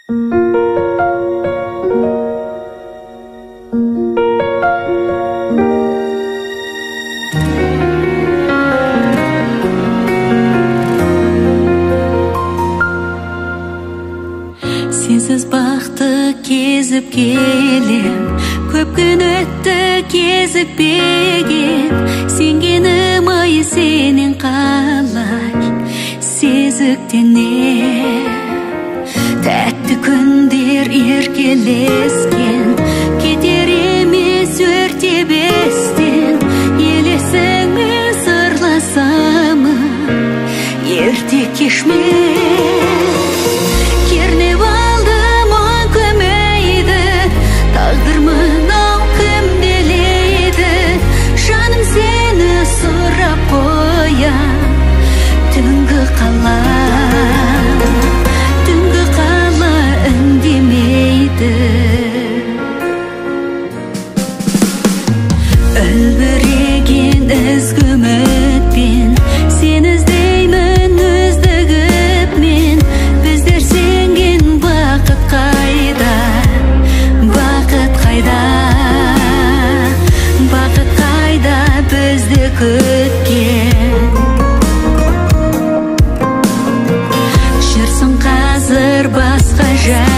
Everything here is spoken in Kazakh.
Sensiz baқты кезіп келем, көп күн өтті кезікпеген, сенгенім ай сенен қалай сезіктенем. Тәтті күндер еркелескен, кетер емес өртеп естен, елесіңмен сырласамын ерте кеш мен. Кернеп алдым оң көмейді, тағдыр мынау кім делейді, жаным сені сұрап қоям. Түнгі қала үндемейді, үлбіреген ізгі үмітпен сені іздеймін өздігіп мен. Біздер сенген бақыт қайда, бақыт қайда, бақыт қайда бізді күткен. Жүрсің қазір басқа жай,